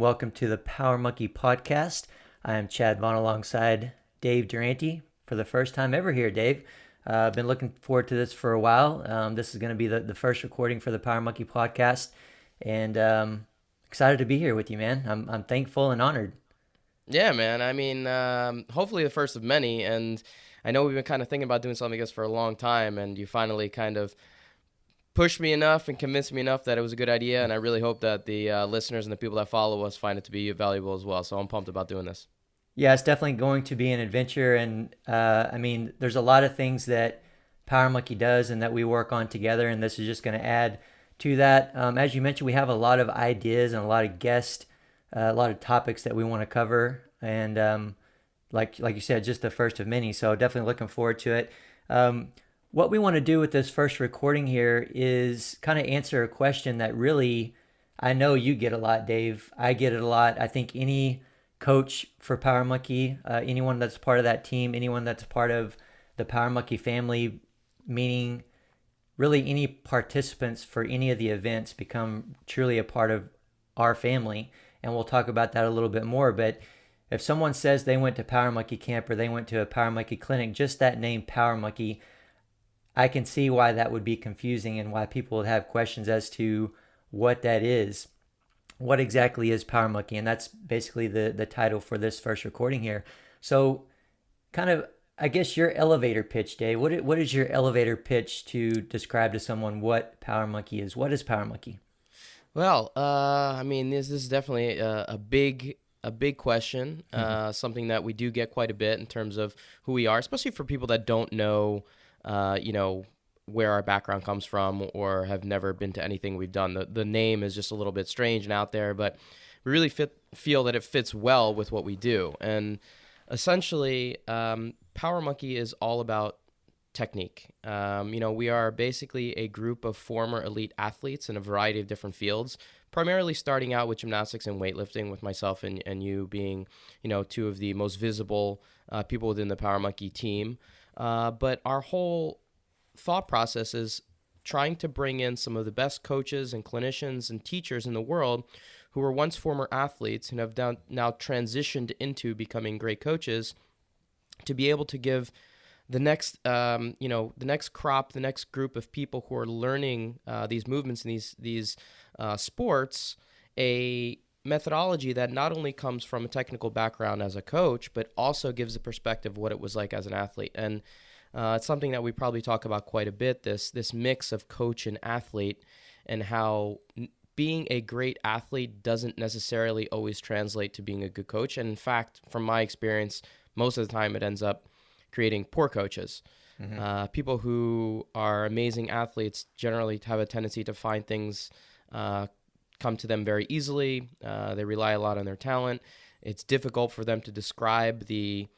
and welcome to the Power Monkey podcast. I am Chad Vaughn alongside Dave Durante for the first time ever here, Dave. I've been looking forward to this for a while. This is going to be the first recording for the Power Monkey podcast, and excited to be here with you, man. I'm thankful and honored. Yeah, man. I mean, hopefully the first of many. And I know we've been kind of thinking about doing something like this for a long time, and you finally kind of pushed me enough and convinced me enough that it was a good idea. And I really hope that the listeners and the people that follow us find it to be valuable as well. So I'm pumped about doing this. Yeah, it's definitely going to be an adventure, and there's a lot of things that Power Monkey does and that we work on together, and this is just going to add to that. As you mentioned, we have a lot of ideas and a lot of guests, a lot of topics that we want to cover, and like you said, just the first of many. So definitely looking forward to it. What we want to do with this first recording here is kind of answer a question that really I know you get a lot, Dave. I get it a lot. I think any coach for Power Monkey, anyone that's part of that team, anyone that's part of the Power Monkey family, meaning really any participants for any of the events become truly a part of our family. And we'll talk about that a little bit more. But if someone says they went to Power Monkey camp or they went to a Power Monkey clinic, just that name Power Monkey, I can see why that would be confusing and why people would have questions as to what that is. What exactly is Power Monkey? And that's basically the title for this first recording here. So kind of, I guess, your elevator pitch, Dave. What is your elevator pitch to describe to someone what Power Monkey is? What is Power Monkey? Well, I mean, this is definitely a big question, something that we do get quite a bit in terms of who we are, especially for people that don't know, where our background comes from or have never been to anything we've done. The name is just a little bit strange and out there, but we really feel that it fits well with what we do. And essentially, Power Monkey is all about technique. We are basically a group of former elite athletes in a variety of different fields, primarily starting out with gymnastics and weightlifting, with myself and you being, two of the most visible people within the Power Monkey team. But our whole thought process is trying to bring in some of the best coaches and clinicians and teachers in the world who were once former athletes and have now transitioned into becoming great coaches, to be able to give the next, the next crop, the next group of people who are learning these movements and these sports, a methodology that not only comes from a technical background as a coach, but also gives a perspective of what it was like as an athlete. And it's something that we probably talk about quite a bit, this mix of coach and athlete, and how being a great athlete doesn't necessarily always translate to being a good coach. And in fact, from my experience, most of the time it ends up creating poor coaches. People who are amazing athletes generally have a tendency to find things come to them very easily. They rely a lot on their talent. It's difficult for them to describe the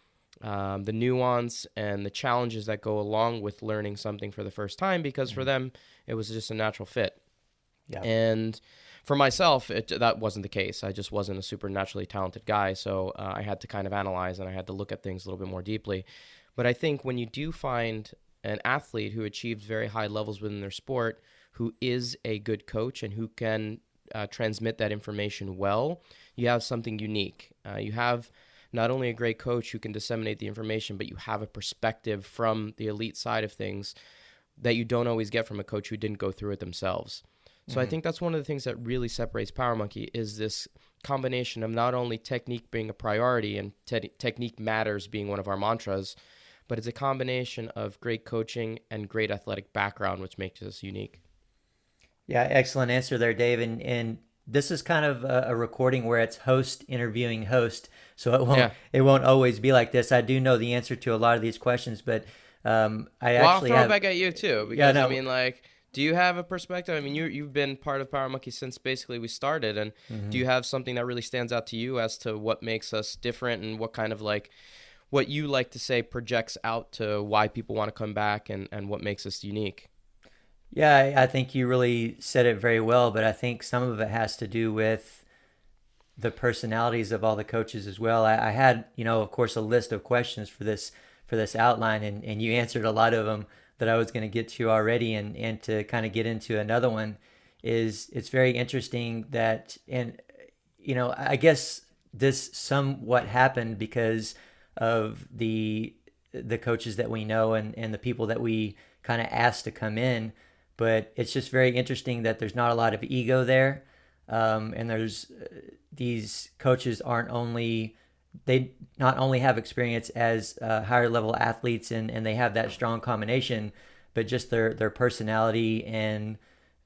nuance and the challenges that go along with learning something for the first time, because for them, it was just a natural fit. Yeah. And for myself, that wasn't the case. I just wasn't a super naturally talented guy, so I had to kind of analyze and I had to look at things a little bit more deeply. But I think when you do find an athlete who achieves very high levels within their sport, who is a good coach and who can transmit that information well, you have something unique. You have not only a great coach who can disseminate the information, but you have a perspective from the elite side of things that you don't always get from a coach who didn't go through it themselves. So I think that's one of the things that really separates Power Monkey, is this combination of not only technique being a priority and technique matters being one of our mantras, but it's a combination of great coaching and great athletic background, which makes us unique. Yeah, excellent answer there, Dave. And this is kind of a recording where it's host interviewing host, so it won't always be like this. I do know the answer to a lot of these questions, but I'll throw it back at you too, because yeah, no. I mean, like, do you have a perspective? I mean, you've been part of Power Monkey since basically we started, and do you have something that really stands out to you as to what makes us different, and what kind of, like, what you like to say projects out to why people want to come back, and what makes us unique? Yeah, I think you really said it very well, but I think some of it has to do with the personalities of all the coaches as well. I had, of course, a list of questions for this outline, and you answered a lot of them that I was going to get to already, and to kind of get into another one is, it's very interesting that, and I guess this somewhat happened because of the coaches that we know and the people that we kind of asked to come in. But it's just very interesting that there's not a lot of ego there, and there's these coaches aren't only they not only have experience as higher level athletes and they have that strong combination, but just their personality and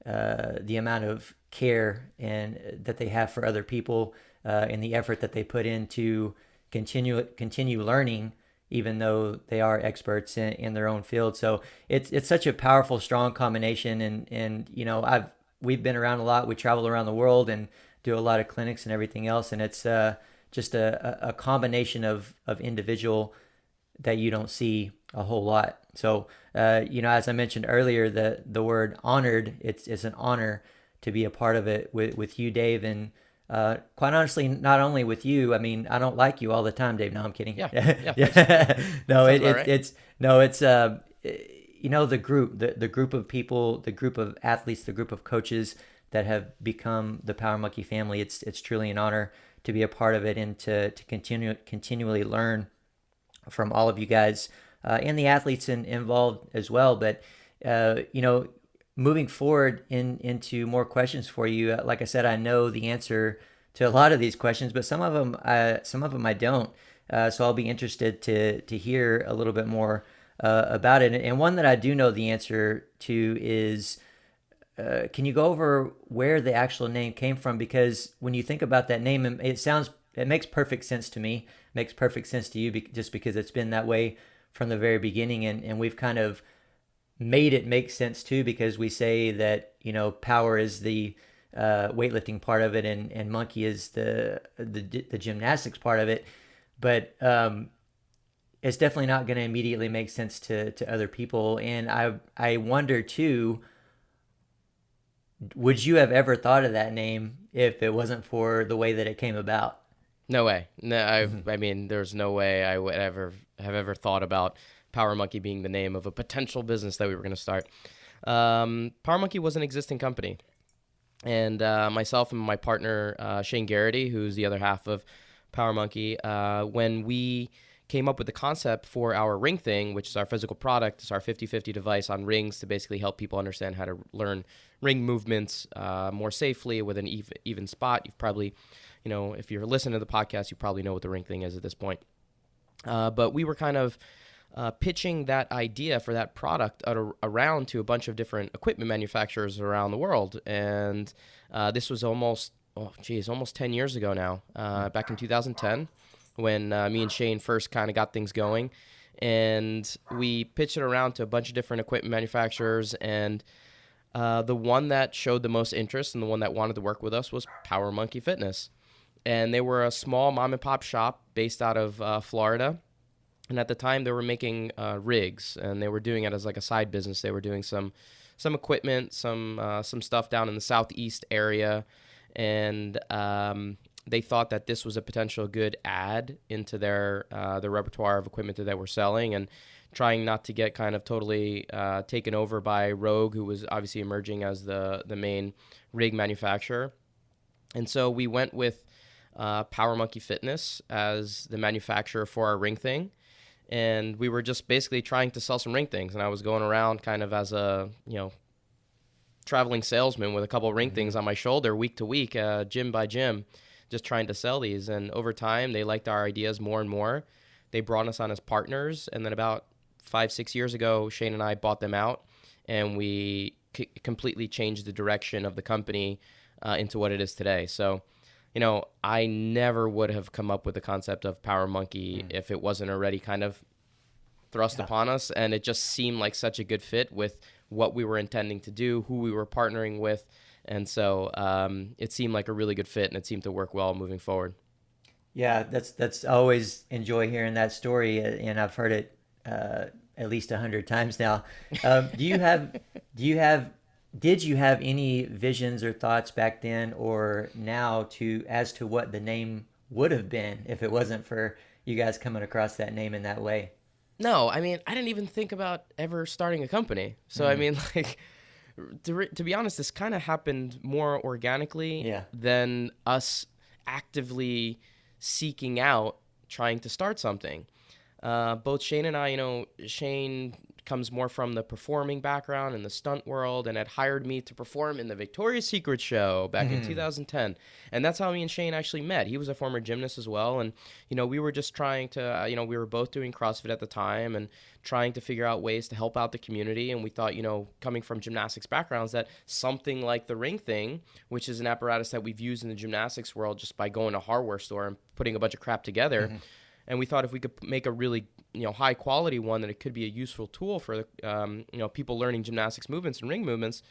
the amount of care and that they have for other people and the effort that they put in to continue learning even though they are experts in their own field. So it's such a powerful, strong combination. And we've been around a lot. We travel around the world and do a lot of clinics and everything else. And it's just a combination of individual that you don't see a whole lot. So as I mentioned earlier, the word honored, it's an honor to be a part of it with you, Dave, and quite honestly, not only with you. I mean, I don't like you all the time, Dave. No, I'm kidding. Yeah. Yeah. No, Sounds about right. it's the group of people, the group of athletes, the group of coaches that have become the Power Monkey family. It's truly an honor to be a part of it and to continually learn from all of you guys and the athletes involved as well. But moving forward into more questions for you, like I said, I know the answer to a lot of these questions, but some of them I don't. So I'll be interested to hear a little bit more about it. And one that I do know the answer to is, can you go over where the actual name came from? Because when you think about that name, it makes perfect sense to me. Makes perfect sense to you just because it's been that way from the very beginning, and we've kind of made it make sense too, because we say that power is the weightlifting part of it, and monkey is the gymnastics part of it. But it's definitely not going to immediately make sense to other people. And I wonder too, would you have ever thought of that name if it wasn't for the way that it came about? No way. No, I mean, there's no way I would ever thought about Power Monkey being the name of a potential business that we were going to start. Power Monkey was an existing company, and myself and my partner Shane Garrity, who's the other half of Power Monkey, when we came up with the concept for our ring thing, which is our physical product, it's our 50/50 device on rings to basically help people understand how to learn ring movements more safely with an even spot. You've probably, if you're listening to the podcast, you probably know what the ring thing is at this point. But we were kind of pitching that idea for that product around to a bunch of different equipment manufacturers around the world. And this was almost 10 years ago now, back in 2010, when me and Shane first kind of got things going. And we pitched it around to a bunch of different equipment manufacturers. And the one that showed the most interest and the one that wanted to work with us was Power Monkey Fitness. And they were a small mom and pop shop based out of Florida. And at the time, they were making rigs, and they were doing it as like a side business. They were doing some equipment, some stuff down in the southeast area, and they thought that this was a potential good add into their repertoire of equipment that they were selling, and trying not to get kind of totally taken over by Rogue, who was obviously emerging as the main rig manufacturer. And so we went with Power Monkey Fitness as the manufacturer for our ring thing. And we were just basically trying to sell some ring things. And I was going around kind of as a, traveling salesman with a couple of ring things on my shoulder week to week, gym by gym, just trying to sell these. And over time, they liked our ideas more and more. They brought us on as partners. And then about 5-6 years ago, Shane and I bought them out. And we completely changed the direction of the company into what it is today. So, I never would have come up with the concept of Power Monkey if it wasn't already kind of thrust upon us. And it just seemed like such a good fit with what we were intending to do, who we were partnering with. And so it seemed like a really good fit, and it seemed to work well moving forward. Yeah, that's I always enjoy hearing that story, and I've heard it at least 100 times now. Did you have any visions or thoughts back then or now as to what the name would have been if it wasn't for you guys coming across that name in that way? No, I mean, I didn't even think about ever starting a company. So, I mean, like, to be honest, this kind of happened more organically than us actively seeking out trying to start something. Both Shane and I, Shane comes more from the performing background in the stunt world and had hired me to perform in the Victoria's Secret show back in 2010. And that's how me and Shane actually met. He was a former gymnast as well. And, we were just trying to, we were both doing CrossFit at the time and trying to figure out ways to help out the community. And we thought, coming from gymnastics backgrounds, that something like the ring thing, which is an apparatus that we've used in the gymnastics world just by going to a hardware store and putting a bunch of crap together. And we thought if we could make a really, high quality one, that it could be a useful tool for, people learning gymnastics movements and ring movements.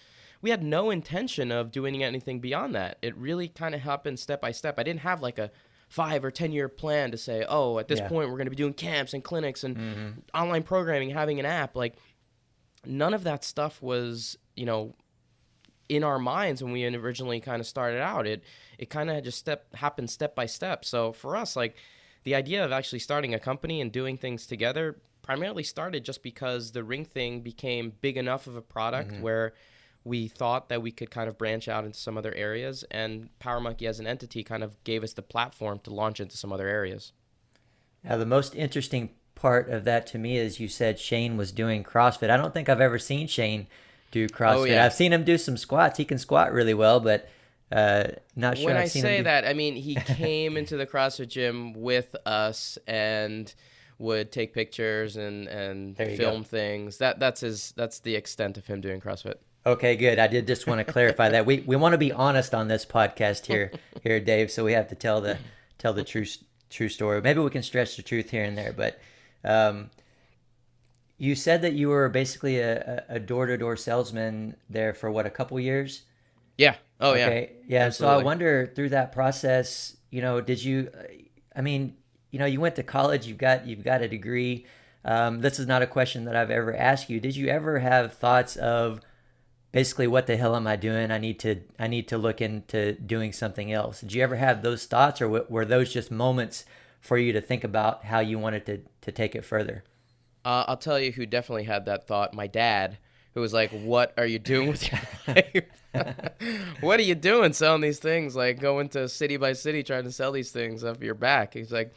We had no intention of doing anything beyond that. It really kind of happened step by step. I didn't have like a 5 or 10 year plan to say, oh, at this point we're going to be doing camps and clinics and online programming, having an app. Like none of that stuff was, in our minds when we originally kind of started out. It kind of just happened step by step. So for us, like, the idea of actually starting a company and doing things together primarily started just because the ring thing became big enough of a product where we thought that we could kind of branch out into some other areas, and Power Monkey as an entity kind of gave us the platform to launch into some other areas. Now, the most interesting part of that to me is you said Shane was doing CrossFit. I don't think I've ever seen Shane do CrossFit. Oh, yeah. I've seen him do some squats. He can squat really well, but not sure When I've seen him I say do... that, I mean, he came into the CrossFit gym with us and would take pictures and film things. That's the extent of him doing CrossFit. Okay, good. I did just want to clarify that. We want to be honest on this podcast here, Dave, so we have to tell the true story. Maybe we can stretch the truth here and there, but you said that you were basically a door-to-door salesman there for what, a couple years? Yeah. Oh, okay. yeah. So I wonder, through that process, did you, you went to college, you've got a degree. This is not a question that I've ever asked you. Did you ever have thoughts of basically, what the hell am I doing? I need to look into doing something else. Did you ever have those thoughts, or were those just moments for you to think about how you wanted to take it further? I'll tell you who definitely had that thought. My dad, who was like, what are you doing with your life? What are you doing selling these things? Like going to city by city trying to sell these things off your back. He's like,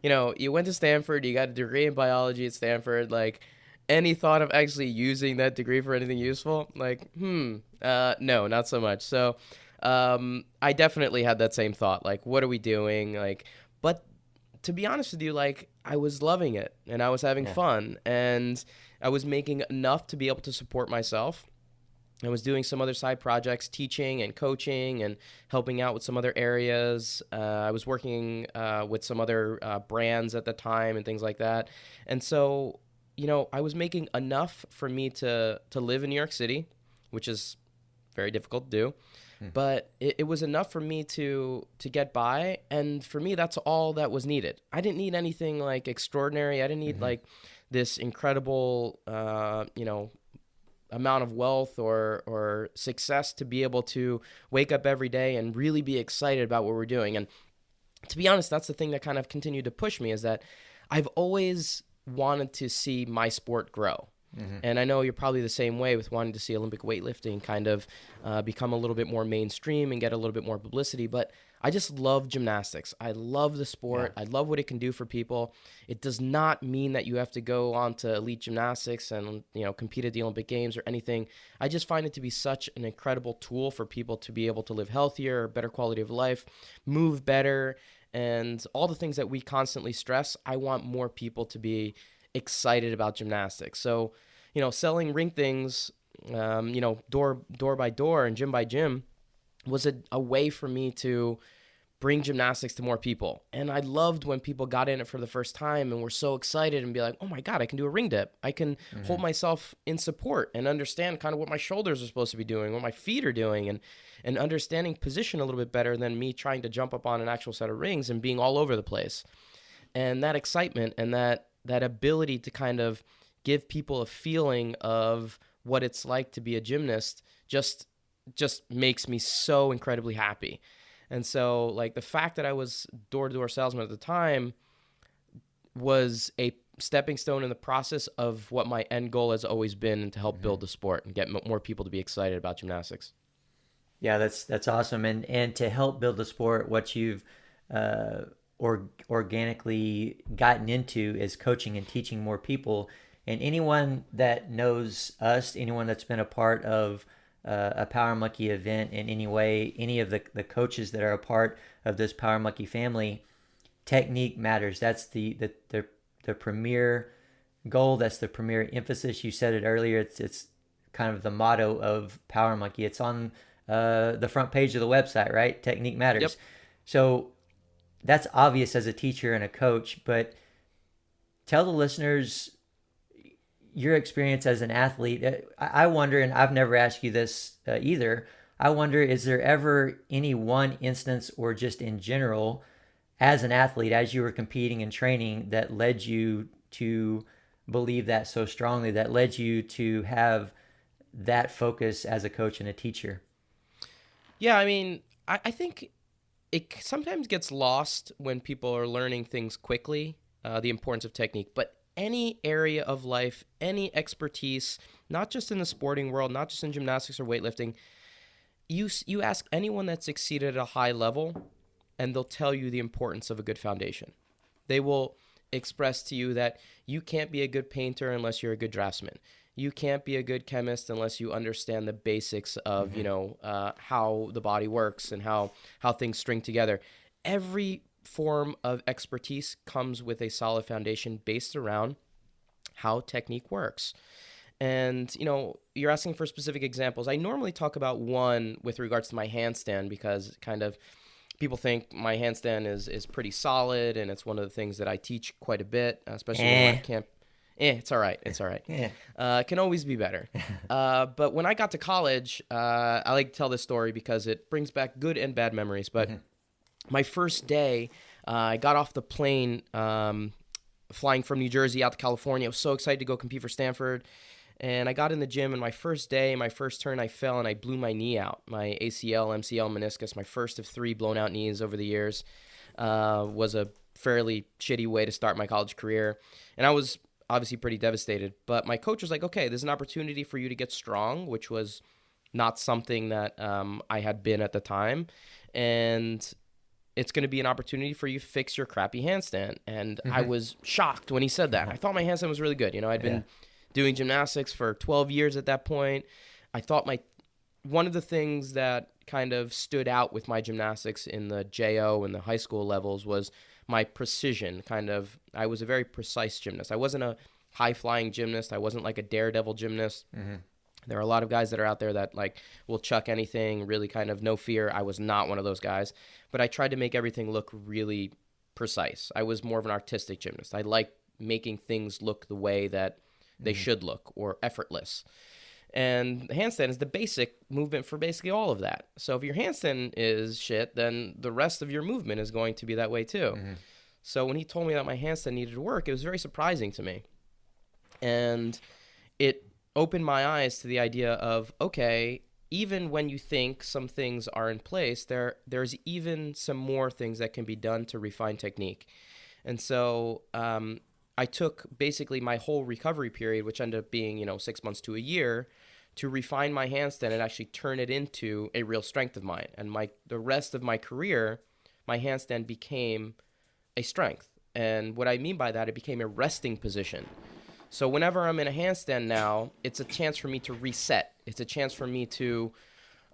you went to Stanford, you got a degree in biology at Stanford. Like, any thought of actually using that degree for anything useful? Like, no, not so much. So I definitely had that same thought. Like, what are we doing? Like, but to be honest with you, like, I was loving it and I was having fun and I was making enough to be able to support myself. I was doing some other side projects, teaching and coaching and helping out with some other areas. I was working with some other brands at the time and things like that. And so, I was making enough for me to live in New York City, which is very difficult to do. But it was enough for me to get by. And for me, that's all that was needed. I didn't need anything like extraordinary. I didn't need like this incredible, amount of wealth or success to be able to wake up every day and really be excited about what we're doing. And to be honest, that's the thing that kind of continued to push me, is that I've always wanted to see my sport grow. And I know you're probably the same way with wanting to see Olympic weightlifting kind of become a little bit more mainstream and get a little bit more publicity. But I just love gymnastics. I love the sport. I love what it can do for people. It does not mean that you have to go on to elite gymnastics and, compete at the Olympic Games or anything. I just find it to be such an incredible tool for people to be able to live healthier, better quality of life, move better, and all the things that we constantly stress. I want more people to be excited about gymnastics. So, selling ring things, door by door and gym by gym was a way for me to bring gymnastics to more people. And I loved when people got in it for the first time and were so excited and be like, oh my God, I can do a ring dip. I can hold myself in support and understand kind of what my shoulders are supposed to be doing, what my feet are doing, and understanding position a little bit better than me trying to jump up on an actual set of rings and being all over the place. And that excitement and that ability to kind of give people a feeling of what it's like to be a gymnast just makes me so incredibly happy. And so, like, the fact that I was door-to-door salesman at the time was a stepping stone in the process of what my end goal has always been, to help build the sport and get more people to be excited about gymnastics. Yeah, that's awesome. And to help build the sport, what you've organically gotten into is coaching and teaching more people. And anyone that knows us, anyone that's been a part of a Power Monkey event in any way, any of the coaches that are a part of this Power Monkey family, technique matters. That's the premier goal. That's the premier emphasis. You said it earlier. It's kind of the motto of Power Monkey. It's on the front page of the website, right? Technique matters. Yep. So that's obvious as a teacher and a coach, but tell the listeners your experience as an athlete. I wonder, and I've never asked you this either, I wonder, is there ever any one instance or just in general as an athlete, as you were competing and training, that led you to believe that so strongly, that led you to have that focus as a coach and a teacher? Yeah, I mean, I think it sometimes gets lost when people are learning things quickly, the importance of technique. But any area of life, any expertise, not just in the sporting world, not just in gymnastics or weightlifting, you ask anyone that's succeeded at a high level, and they'll tell you the importance of a good foundation. They will express to you that you can't be a good painter unless you're a good draftsman. You can't be a good chemist unless you understand the basics of, how the body works and how things string together. Every form of expertise comes with a solid foundation based around how technique works. And, you're asking for specific examples. I normally talk about one with regards to my handstand because kind of people think my handstand is pretty solid, and it's one of the things that I teach quite a bit, especially when I camp. It's all right. It's all right. It can always be better. But when I got to college, I like to tell this story because it brings back good and bad memories. But my first day, I got off the plane flying from New Jersey out to California. I was so excited to go compete for Stanford. And I got in the gym, and my first day, my first turn, I fell, and I blew my knee out. My ACL, MCL, meniscus, my first of 3 blown out knees over the years, was a fairly shitty way to start my college career. And I was obviously pretty devastated. But my coach was like, okay, there's an opportunity for you to get strong, which was not something that I had been at the time. And it's going to be an opportunity for you to fix your crappy handstand. And I was shocked when he said that. I thought my handstand was really good. I'd been doing gymnastics for 12 years at that point. I thought one of the things that kind of stood out with my gymnastics in the JO and the high school levels was my precision. I was a very precise gymnast. I wasn't a high-flying gymnast. I wasn't like a daredevil gymnast. There are a lot of guys that are out there that will chuck anything, really kind of no fear. I was not one of those guys, but I tried to make everything look really precise. I was more of an artistic gymnast. I liked making things look the way that they should look, or effortless. And the handstand is the basic movement for basically all of that. So if your handstand is shit, then the rest of your movement is going to be that way too. So when he told me that my handstand needed to work, it was very surprising to me. And it opened my eyes to the idea of, okay, even when you think some things are in place, there's even some more things that can be done to refine technique. And so I took basically my whole recovery period, which ended up being, 6 months to a year, to refine my handstand and actually turn it into a real strength of mine. And the rest of my career, my handstand became a strength. And what I mean by that, it became a resting position. So whenever I'm in a handstand now, it's a chance for me to reset. It's a chance for me to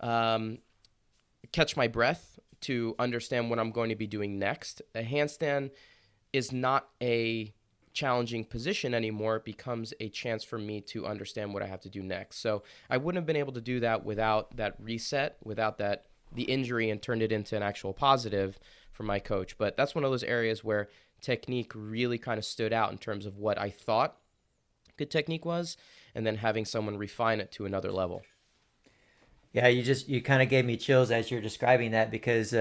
catch my breath, to understand what I'm going to be doing next. A handstand is not a challenging position anymore. It becomes a chance for me to understand what I have to do next. So I wouldn't have been able to do that without that reset, without the injury, and turned it into an actual positive for my coach. But that's one of those areas where technique really kind of stood out in terms of what I thought good technique was, and then having someone refine it to another level. Yeah, you kind of gave me chills as you're describing that, because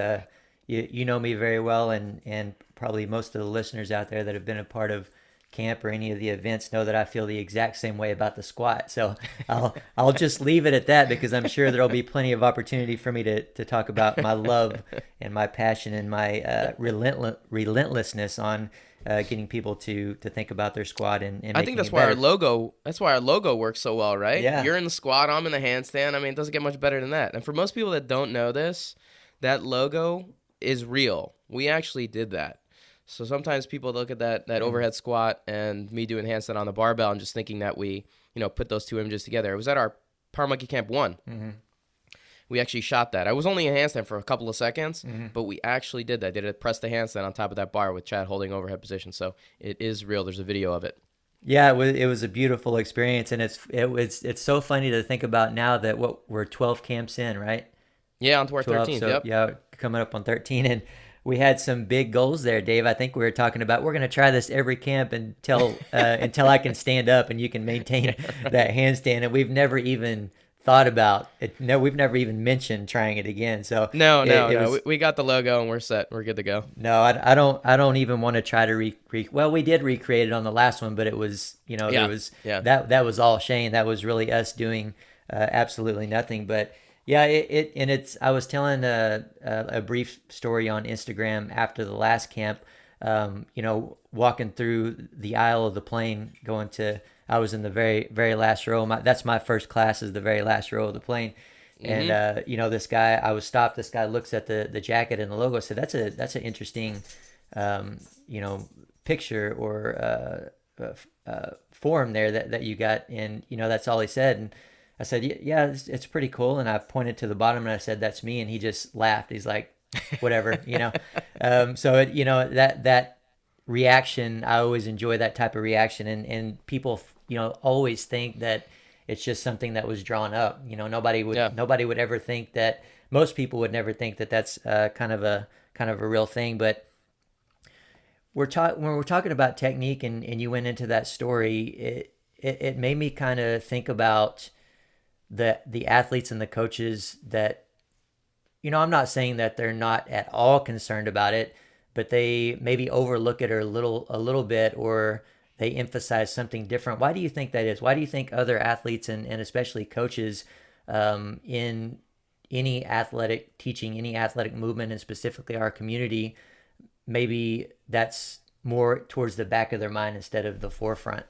you know me very well, and probably most of the listeners out there that have been a part of camp or any of the events know that I feel the exact same way about the squat. So I'll just leave it at that, because I'm sure there'll be plenty of opportunity for me to talk about my love and my passion and my relentlessness on getting people to think about their squat and I think that's why our logo works so well, right? Yeah. You're in the squat, I'm in the handstand. I mean, it doesn't get much better than that. And for most people that don't know this, that logo is real. We actually did that. So sometimes people look at that overhead squat and me doing handstand on the barbell and just thinking that we, put those two images together. It was at our Power Monkey Camp 1. We actually shot that. I was only a handstand for a couple of seconds, but we actually did that. Did it press the handstand on top of that bar with Chad holding overhead position. So it is real. There's a video of it. Yeah, it was a beautiful experience, and it's so funny to think about now that we're 12 camps in, right? Yeah, on to our 12, 13th. so Yep. yeah, coming up on 13, and we had some big goals there, Dave. I think we were talking about we're going to try this every camp until I can stand up and you can maintain that handstand, and we've never even thought about it. No, we've never even mentioned trying it again. So No. it was, We got the logo and we're set. We're good to go. no, I don't even want to try to well, we did recreate it on the last one, but it was, there was Yeah. that was all Shane. That was really us doing absolutely nothing. But yeah, I was telling a brief story on Instagram after the last camp. Walking through the aisle of the plane, I was in the very very last row. That's my first class, is the very last row of the plane. And this guy, I was stopped. This guy looks at the jacket and the logo. Said that's an interesting, picture or form there that you got. And that's all he said. And I said, yeah, it's pretty cool. And I pointed to the bottom and I said, that's me. And he just laughed. He's like, whatever. So that reaction, I always enjoy that type of reaction. And people, always think that it's just something that was drawn up. Nobody would ever think that. Most people would never think that that's kind of a real thing. But when we're talking about technique, and you went into that story, it made me kind of think about the athletes and the coaches that, I'm not saying that they're not at all concerned about it, but they maybe overlook it a little bit, or they emphasize something different. Why do you think that is? Why do you think other athletes and especially coaches in any athletic teaching, any athletic movement, and specifically our community, maybe that's more towards the back of their mind instead of the forefront?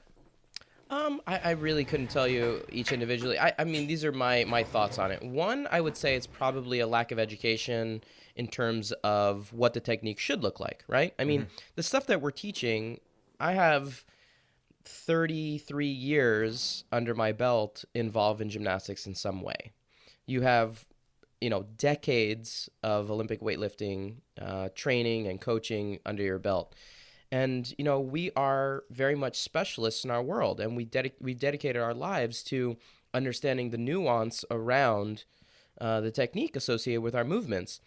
I really couldn't tell you each individually. I mean, these are my thoughts on it. One, I would say it's probably a lack of education in terms of what the technique should look like, right? I mean, the stuff that we're teaching, I have 33 years under my belt involved in gymnastics in some way. You have, decades of Olympic weightlifting training and coaching under your belt. And, we are very much specialists in our world, and we've dedicated our lives to understanding the nuance around the technique associated with our movements.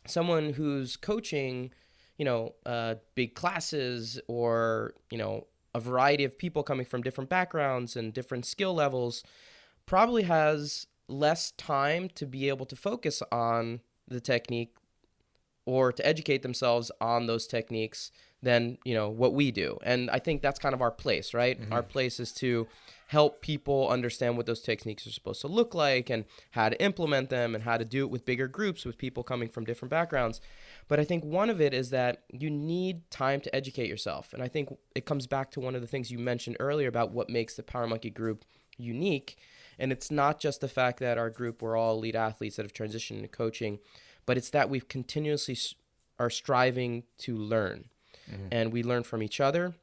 Someone who's coaching, big classes, or, a variety of people coming from different backgrounds and different skill levels, probably has less time to be able to focus on the technique or to educate themselves on those techniques than, what we do. And I think that's kind of our place, right? Our place is to help people understand what those techniques are supposed to look like and how to implement them and how to do it with bigger groups, with people coming from different backgrounds. But I think one of it is that you need time to educate yourself. And I think it comes back to one of the things you mentioned earlier about what makes the Power Monkey group unique. And it's not just the fact that our group, we're all elite athletes that have transitioned into coaching, but it's that we've continuously are striving to learn. And we learn from each other.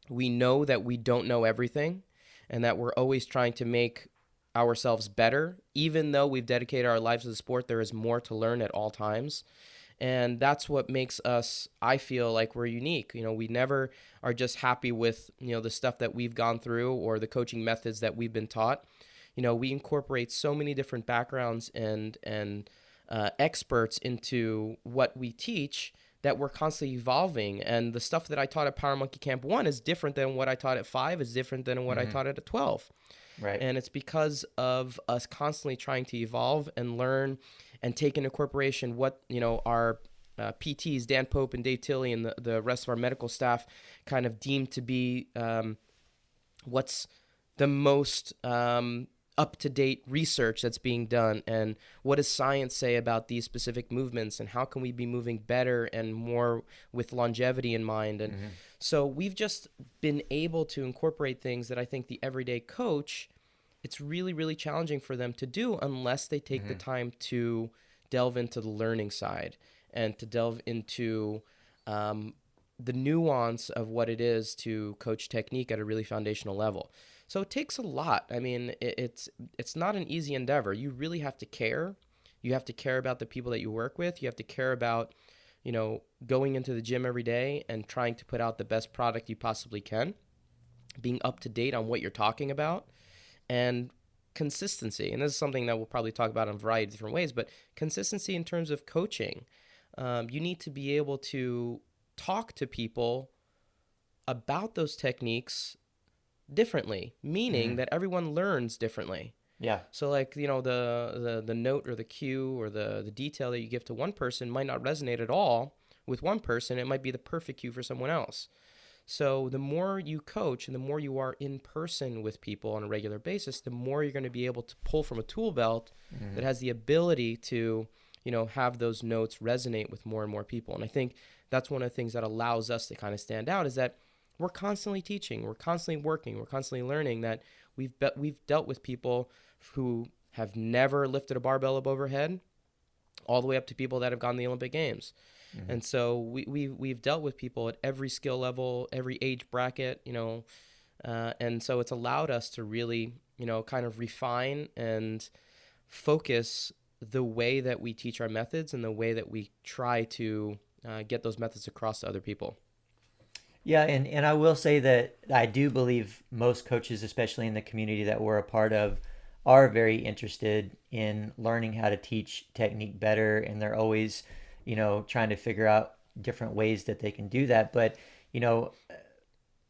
We know that we don't know everything, and that we're always trying to make ourselves better. Even though we've dedicated our lives to the sport, there is more to learn at all times. And that's what makes us, I feel like, we're unique. We never are just happy with, the stuff that we've gone through or the coaching methods that we've been taught. We incorporate so many different backgrounds and experts into what we teach, that we're constantly evolving. And the stuff that I taught at Power Monkey Camp 1 is different than what I taught at 5, is different than what I taught at 12. Right. And it's because of us constantly trying to evolve and learn and take into incorporation what, our PTs, Dan Pope and Dave Tilley, and the rest of our medical staff kind of deem to be what's the most up-to-date research that's being done, and what does science say about these specific movements, and how can we be moving better and more with longevity in mind. And so we've just been able to incorporate things that I think the everyday coach, it's really, really challenging for them to do unless they take the time to delve into the learning side. and to delve into the nuance of what it is to coach technique at a really foundational level. So it takes a lot. I mean, it's not an easy endeavor. You really have to care. You have to care about the people that you work with. You have to care about, going into the gym every day and trying to put out the best product you possibly can, being up to date on what you're talking about, and consistency. And this is something that we'll probably talk about in a variety of different ways, but consistency in terms of coaching. You need to be able to talk to people about those techniques differently, meaning that everyone learns differently. Yeah. So like, the note or the cue or the detail that you give to one person might not resonate at all with one person. It might be the perfect cue for someone else. So the more you coach and the more you are in person with people on a regular basis, the more you're going to be able to pull from a tool belt that has the ability to, have those notes resonate with more and more people. And I think that's one of the things that allows us to kind of stand out, is that we're constantly teaching, we're constantly working, we're constantly learning, that we've dealt with people who have never lifted a barbell above overhead, all the way up to people that have gone to the Olympic Games. And so we've dealt with people at every skill level, every age bracket, and so it's allowed us to really, kind of refine and focus the way that we teach our methods and the way that we try to get those methods across to other people. Yeah, and I will say that I do believe most coaches, especially in the community that we're a part of, are very interested in learning how to teach technique better, and they're always, trying to figure out different ways that they can do that. But, you know,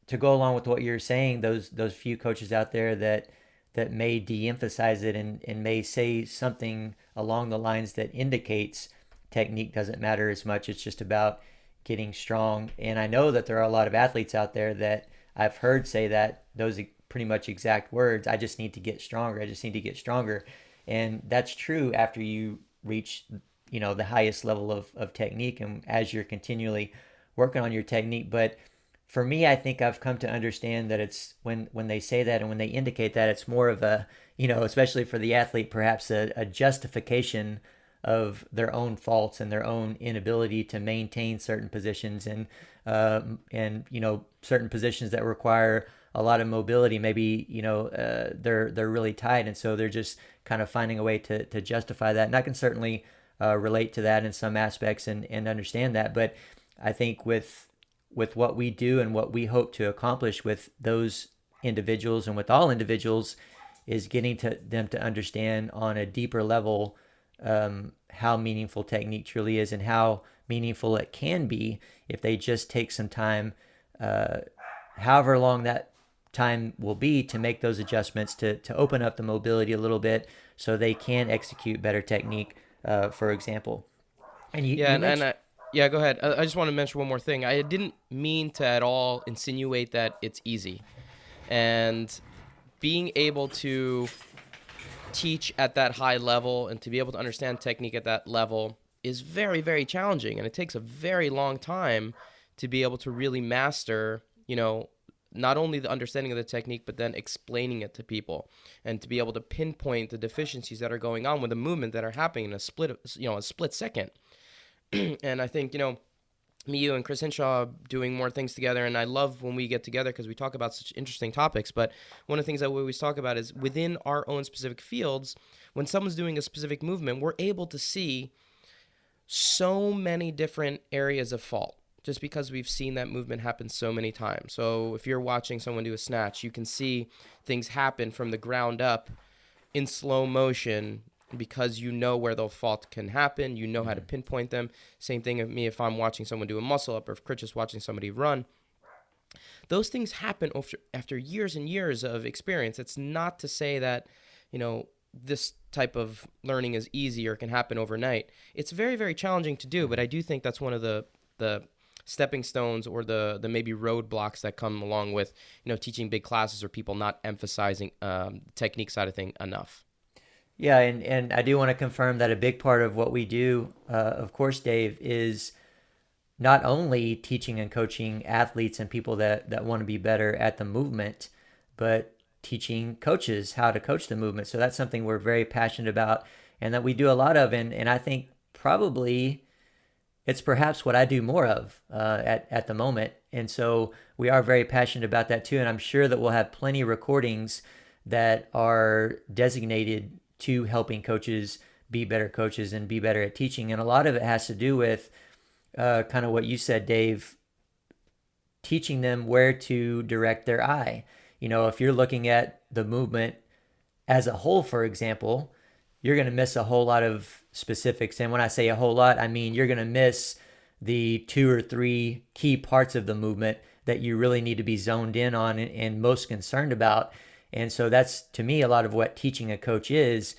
to go along with what you're saying, those few coaches out there that may de-emphasize it and may say something along the lines that indicates technique doesn't matter as much. It's just about getting strong. And I know that there are a lot of athletes out there that I've heard say that those pretty much exact words. I just need to get stronger. I just need to get stronger. And that's true after you reach, the highest level of technique and as you're continually working on your technique. But for me, I think I've come to understand that it's when they say that and when they indicate that, it's more of a, especially for the athlete, perhaps a justification of their own faults and their own inability to maintain certain positions and certain positions that require a lot of mobility. Maybe they're really tight, and so they're just kind of finding a way to justify that. And I can certainly relate to that in some aspects and understand that. But I think with what we do and what we hope to accomplish with those individuals and with all individuals is getting to them to understand on a deeper level how meaningful technique truly is and how meaningful it can be if they just take some time, however long that time will be, to make those adjustments to open up the mobility a little bit so they can execute better technique, for example. And Yeah, you and mentioned, yeah, go ahead. I just want to mention one more thing. I didn't mean to at all insinuate that it's easy. And being able to teach at that high level and to be able to understand technique at that level is very, very challenging. And it takes a very long time to be able to really master, not only the understanding of the technique, but then explaining it to people and to be able to pinpoint the deficiencies that are going on with the movement that are happening in a split second. And I think, me, you, and Chris Hinshaw doing more things together. And I love when we get together because we talk about such interesting topics. But one of the things that we always talk about is within our own specific fields, when someone's doing a specific movement, we're able to see so many different areas of fault just because we've seen that movement happen so many times. So if you're watching someone do a snatch, you can see things happen from the ground up in slow motion because you know where the fault can happen. You know how to pinpoint them. Same thing with me if I'm watching someone do a muscle up or if Chris is watching somebody run. Those things happen after years and years of experience. It's not to say that, this type of learning is easy or can happen overnight. It's very, very challenging to do, but I do think that's one of the stepping stones or the maybe roadblocks that come along with, teaching big classes or people not emphasizing technique side of thing enough. yeah, and I do want to confirm that a big part of what we do, of course, Dave, is not only teaching and coaching athletes and people that want to be better at the movement, but teaching coaches how to coach the movement. So that's something we're very passionate about and that we do a lot of. And I think probably it's perhaps what I do more of at the moment. And so we are very passionate about that too. And I'm sure that we'll have plenty of recordings that are designated to helping coaches be better coaches and be better at teaching. And a lot of it has to do with kind of what you said, Dave, teaching them where to direct their eye. You know, if you're looking at the movement as a whole, for example, you're going to miss a whole lot of specifics. And when I say a whole lot, I mean you're going to miss the 2 or 3 key parts of the movement that you really need to be zoned in on and most concerned about. And so that's, to me, a lot of what teaching a coach is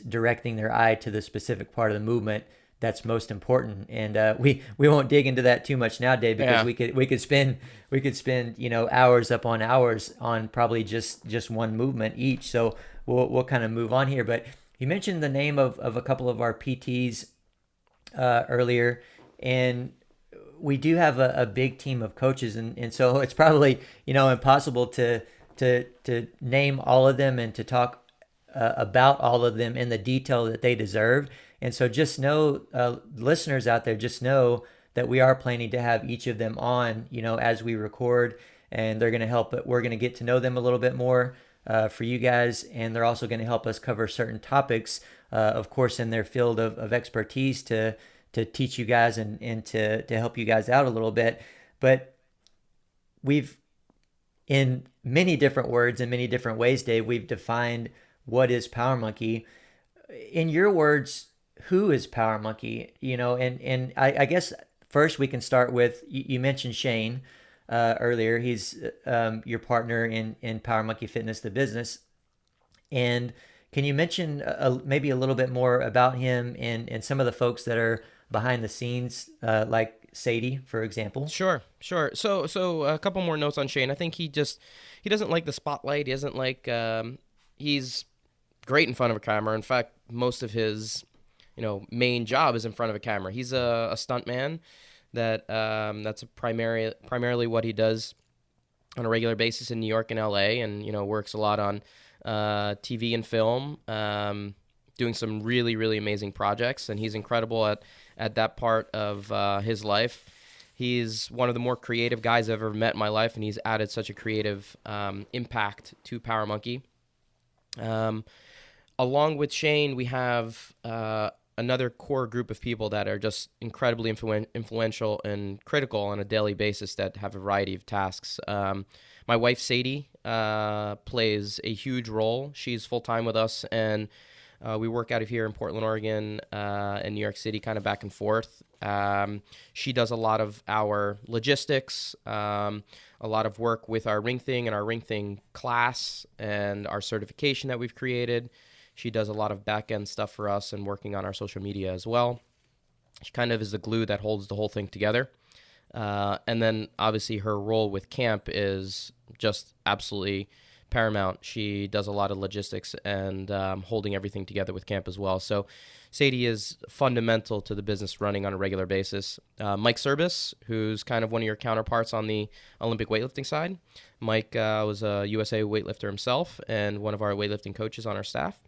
directing their eye to the specific part of the movement that's most important. And we won't dig into that too much now, Dave, because we could spend hours upon hours on probably just one movement each. So we'll kind of move on here. But you mentioned the name of a couple of our PTs earlier, and we do have a big team of coaches, and so it's probably impossible to name all of them and to talk about all of them in the detail that they deserve. And so just know, listeners out there, just know that we are planning to have each of them on, as we record, and they're going to help. But we're going to get to know them a little bit more for you guys, and they're also going to help us cover certain topics, of course, in their field of expertise to teach you guys and to help you guys out a little bit. But we've, in many different words and many different ways, Dave, we've defined what is Power Monkey. In your words, who is Power Monkey? And I guess first we can start with, you mentioned Shane earlier. He's your partner in Power Monkey Fitness, the business. And can you mention maybe a little bit more about him and some of the folks that are behind the scenes, like Sadie, for example? Sure. So a couple more notes on Shane. I think he doesn't like the spotlight. He doesn't like, he's great in front of a camera. In fact, most of his, main job is in front of a camera. He's a stunt man that's primarily what he does on a regular basis in New York and LA, and, works a lot on TV and film, doing some really, really amazing projects. And he's incredible at that part of his life. He's one of the more creative guys I've ever met in my life, and he's added such a creative impact to Power Monkey. Along with Shane, we have another core group of people that are just incredibly influential and critical on a daily basis that have a variety of tasks. My wife, Sadie, plays a huge role. She's full-time with us, and we work out of here in Portland, Oregon, and New York City, kind of back and forth. She does a lot of our logistics, a lot of work with our Ring Thing and our Ring Thing class and our certification that we've created. She does a lot of back-end stuff for us and working on our social media as well. She kind of is the glue that holds the whole thing together. And then, obviously, her role with camp is just absolutely paramount. She does a lot of logistics and holding everything together with camp as well. So Sadie is fundamental to the business running on a regular basis. Mike Service, who's kind of one of your counterparts on the Olympic weightlifting side. Mike was a USA weightlifter himself and one of our weightlifting coaches on our staff.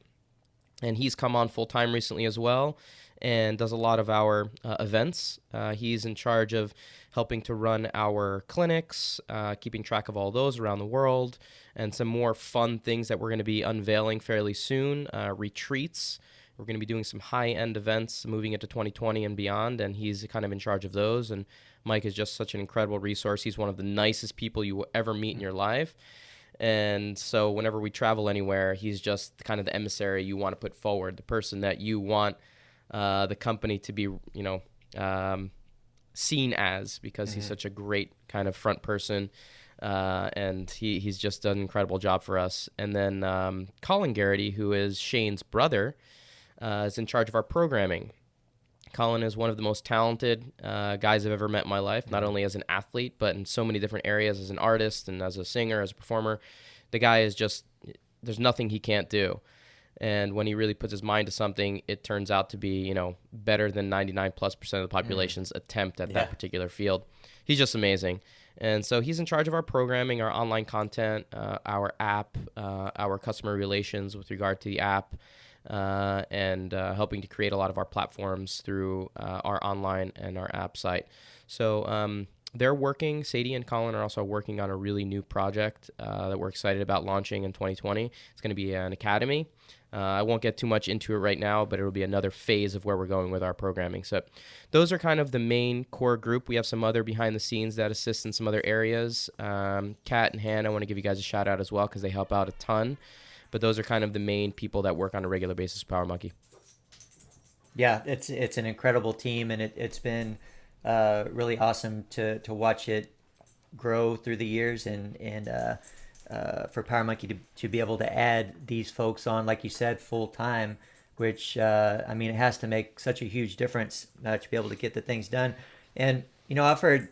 And he's come on full-time recently as well and does a lot of our events. He's in charge of helping to run our clinics, keeping track of all those around the world, and some more fun things that we're going to be unveiling fairly soon, retreats. We're going to be doing some high-end events moving into 2020 and beyond, and he's kind of in charge of those. And Mike is just such an incredible resource. He's one of the nicest people you will ever meet in your life. And so whenever we travel anywhere, he's just kind of the emissary you want to put forward, the person that you want the company to be, seen as, because he's such a great kind of front person. And he's just done an incredible job for us. And then Colin Garrity, who is Shane's brother, is in charge of our programming. Colin is one of the most talented guys I've ever met in my life, not only as an athlete, but in so many different areas, as an artist and as a singer, as a performer. The guy is just, there's nothing he can't do. And when he really puts his mind to something, it turns out to be, better than 99+% of the population's attempt at that particular field. He's just amazing. And so he's in charge of our programming, our online content, our app, our customer relations with regard to the app, and helping to create a lot of our platforms through our online and our app site. So they're working, Sadie and Colin are also working on a really new project that we're excited about launching in 2020. It's going to be an academy. I won't get too much into it right now, but it'll be another phase of where we're going with our programming. So those are kind of the main core group. We have some other behind the scenes that assist in some other areas. Kat and Hannah, I want to give you guys a shout out as well because they help out a ton. But those are kind of the main people that work on a regular basis with Power Monkey. Yeah, it's an incredible team, and it's been really awesome to watch it grow through the years, and for Power Monkey to be able to add these folks on, like you said, full time, which I mean, it has to make such a huge difference to be able to get the things done. And I've heard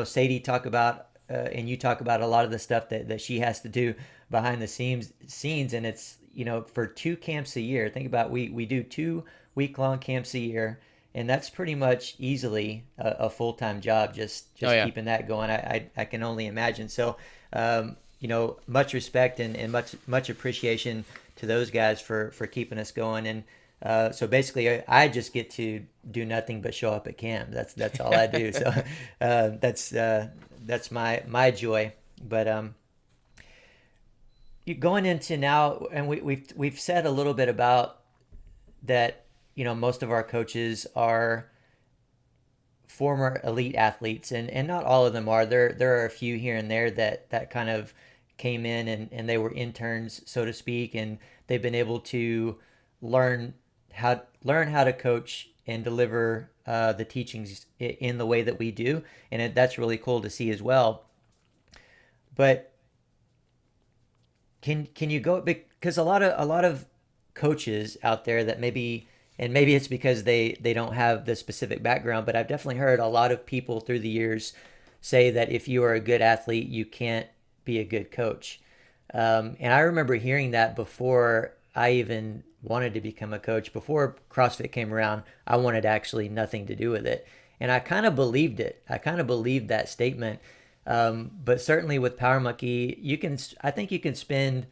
Sadie talk about and you talk about a lot of the stuff that she has to do behind the scenes, and it's for 2 camps a year. Think about we do 2 week-long camps a year, and that's pretty much easily a full-time job, just Oh, yeah. keeping that going. I can only imagine. So much respect and much appreciation to those guys for keeping us going. And so basically I just get to do nothing but show up at camp. That's all I do. So that's my joy. But going into now, and we've said a little bit about that. Most of our coaches are former elite athletes, and not all of them are. There are a few here and there that kind of came in and they were interns, so to speak, and they've been able to learn how to coach and deliver the teachings in the way that we do, and that's really cool to see as well. But can you go, because a lot of coaches out there that maybe, and maybe it's because they don't have the specific background, but I've definitely heard a lot of people through the years say that if you are a good athlete, you can't be a good coach. And I remember hearing that before I even wanted to become a coach. Before CrossFit came around, I wanted actually nothing to do with it. And I kind of believed it. I kind of believed that statement. But certainly with Power Monkey, I think you can spend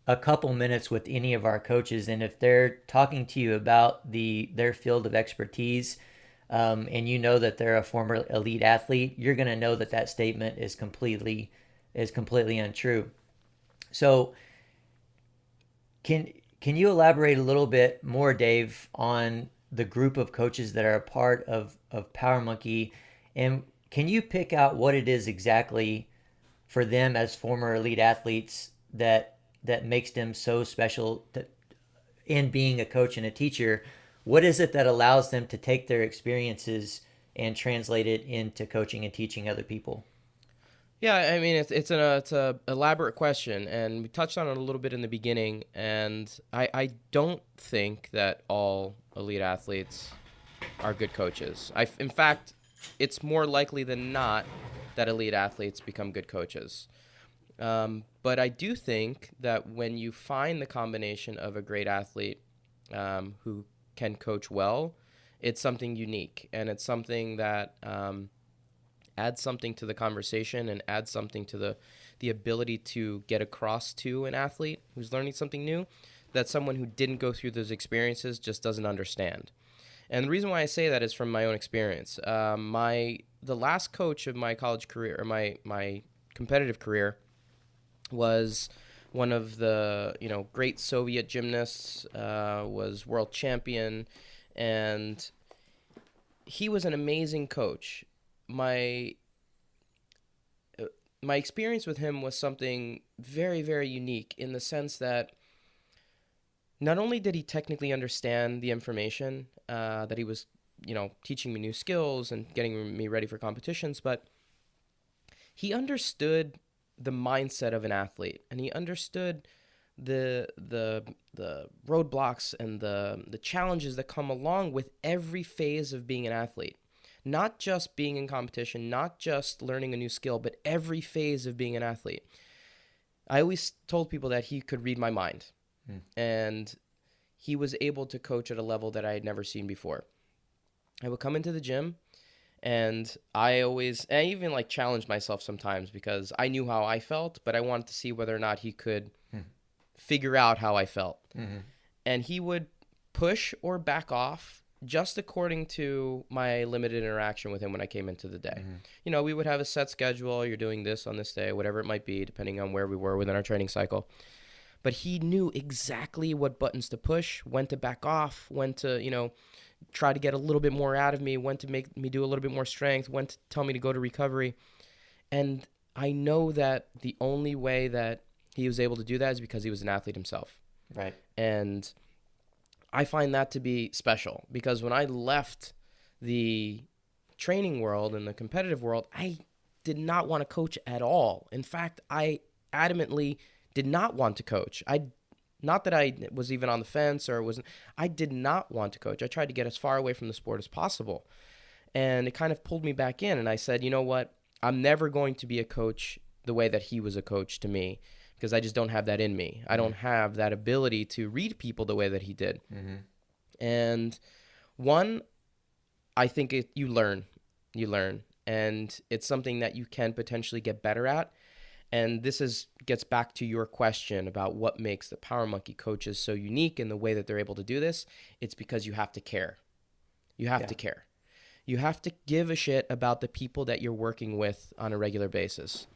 a couple minutes with any of our coaches, and if they're talking to you about their field of expertise, and that they're a former elite athlete, you're going to know that statement is completely untrue. So can you elaborate a little bit more, Dave, on the group of coaches that are a part of Power Monkey, and can you pick out what it is exactly for them as former elite athletes that makes them so special in being a coach and a teacher? What is it that allows them to take their experiences and translate it into coaching and teaching other people? Yeah, I mean it's a elaborate question, and we touched on it a little bit in the beginning. And I don't think that all elite athletes are good coaches. In fact, it's more likely than not that elite athletes become good coaches. But I do think that when you find the combination of a great athlete who can coach well, it's something unique, and it's something that adds something to the conversation and adds something to the ability to get across to an athlete who's learning something new that someone who didn't go through those experiences just doesn't understand. And the reason why I say that is from my own experience. The last coach of my college career, or my competitive career, was one of the great Soviet gymnasts, was world champion, and he was an amazing coach. My experience with him was something very, very unique in the sense that not only did he technically understand the information that he was teaching me new skills and getting me ready for competitions, but he understood the mindset of an athlete, and he understood the roadblocks and the challenges that come along with every phase of being an athlete. Not just being in competition, not just learning a new skill, but every phase of being an athlete. I always told people that he could read my mind, and he was able to coach at a level that I had never seen before. I would come into the gym, and I even challenged myself sometimes because I knew how I felt, but I wanted to see whether or not he could figure out how I felt. Mm-hmm. and he would push or back off just according to my limited interaction with him when I came into the day. We would have a set schedule. You're doing this on this day, whatever it might be, depending on where we were within our training cycle. But he knew exactly what buttons to push, when to back off, when to, try to get a little bit more out of me, when to make me do a little bit more strength, when to tell me to go to recovery. And I know that the only way that he was able to do that is because he was an athlete himself. Right. And I find that to be special, because when I left the training world and the competitive world, I did not want to coach at all. In fact, I adamantly did not want to coach. Not that I was even on the fence or wasn't. I did not want to coach. I tried to get as far away from the sport as possible. And it kind of pulled me back in. And I said, you know what? I'm never going to be a coach the way that he was a coach to me, because I just don't have that in me. I don't have that ability to read people the way that he did. And one, I think you learn. And it's something that you can potentially get better at. And this gets back to your question about what makes the Power Monkey coaches so unique in the way that they're able to do this. It's because you have to care. You have to care. You have to give a shit about the people that you're working with on a regular basis.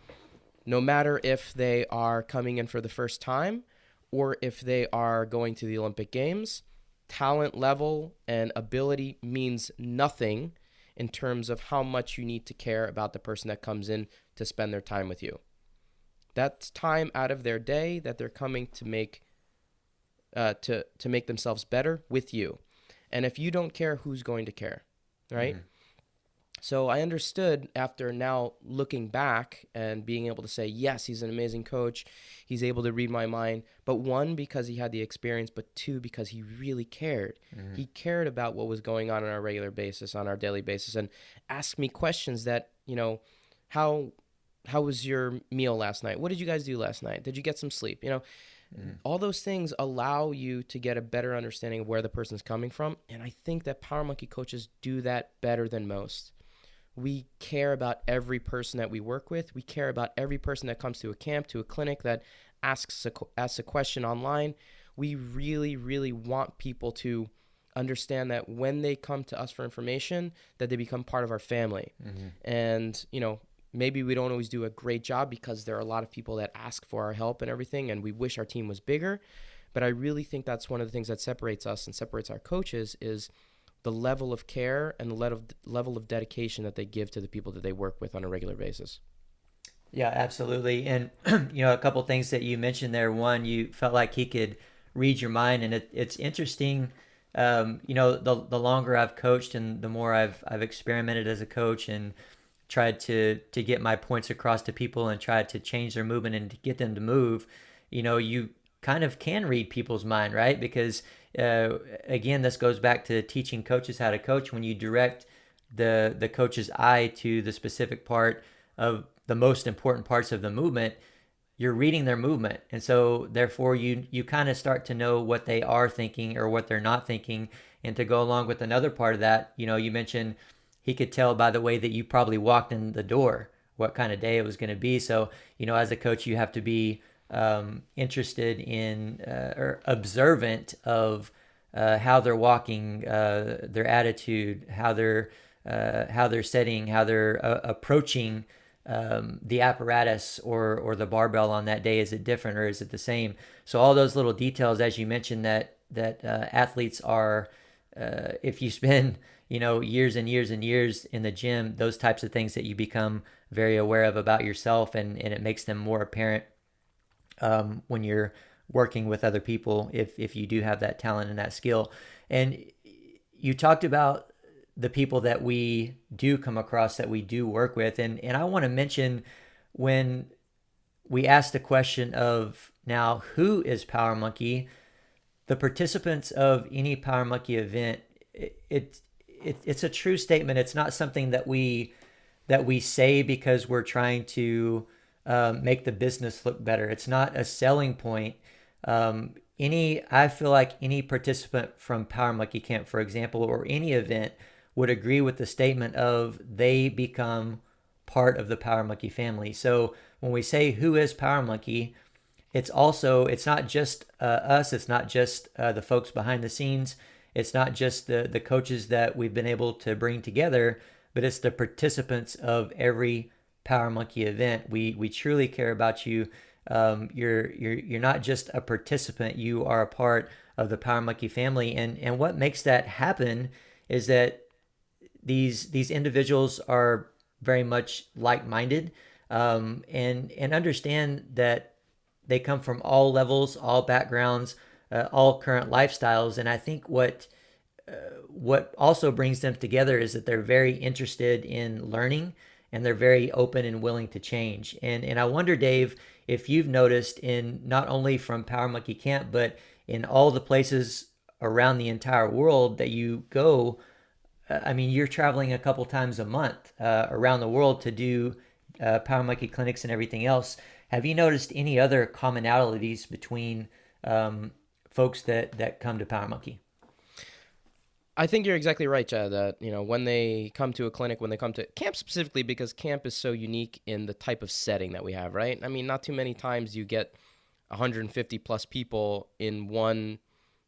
No matter if they are coming in for the first time or if they are going to the Olympic Games, talent level and ability means nothing in terms of how much you need to care about the person that comes in to spend their time with you. That's time out of their day that they're coming to make themselves better with you. And if you don't care, who's going to care, right? So I understood after now looking back and being able to say, yes, he's an amazing coach. He's able to read my mind. But one, because he had the experience, but two, because he really cared. He cared about what was going on our regular basis, on our daily basis, and asked me questions that, how was your meal last night? What did you guys do last night? Did you get some sleep? All those things allow you to get a better understanding of where the person's coming from. And I think that Power Monkey coaches do that better than most. We care about every person that we work with. We care about every person that comes to a camp, to a clinic, that asks a question online. We really, really want people to understand that when they come to us for information, that they become part of our family. And, maybe we don't always do a great job because there are a lot of people that ask for our help and everything, and we wish our team was bigger. But I really think that's one of the things that separates us and separates our coaches is the level of care and the level of dedication that they give to the people that they work with on a regular basis. Yeah, absolutely. And, a couple things that you mentioned there. One, you felt like he could read your mind, and it's interesting. The longer I've coached and the more I've experimented as a coach and tried to get my points across to people and tried to change their movement and to get them to move, you kind of can read people's mind, right? Because again, this goes back to teaching coaches how to coach. When you direct the coach's eye to the specific part of the most important parts of the movement, you're reading their movement. And so therefore you kind of start to know what they are thinking or what they're not thinking. And to go along with another part of that, you mentioned he could tell by the way that you probably walked in the door what kind of day it was going to be. So, as a coach, you have to be interested in or observant of how they're walking, their attitude, how they're setting, how they're approaching the apparatus or the barbell on that day. Is it different or is it the same? So all those little details, as you mentioned, that athletes are, if you spend years and years and years in the gym, those types of things that you become very aware of about yourself, and it makes them more apparent when you're working with other people, if you do have that talent and that skill. And you talked about the people that we do come across, that we do work with. And I want to mention, when we ask the question of now, who is Power Monkey, the participants of any Power Monkey event, it's a true statement. It's not something that we say because we're trying to make the business look better. It's not a selling point. I feel like any participant from Power Monkey Camp, for example, or any event, would agree with the statement of they become part of the Power Monkey family. So when we say who is Power Monkey, it's not just us. It's not just the folks behind the scenes. It's not just the coaches that we've been able to bring together, but it's the participants of every Power Monkey event. We truly care about you. You're not just a participant. You are a part of the Power Monkey family. And what makes that happen is that these individuals are very much like-minded, and understand that they come from all levels, all backgrounds, all current lifestyles. And I think what also brings them together is that they're very interested in learning, and they're very open and willing to change. And I wonder, Dave, if you've noticed, in not only from Power Monkey Camp, but in all the places around the entire world that you go. I mean, you're traveling a couple times a month around the world to do Power Monkey clinics and everything else. Have you noticed any other commonalities between folks that come to Power Monkey? I think you're exactly right, Chad, that, when they come to a clinic, when they come to camp specifically, because camp is so unique in the type of setting that we have, right? I mean, not too many times you get 150 plus people in one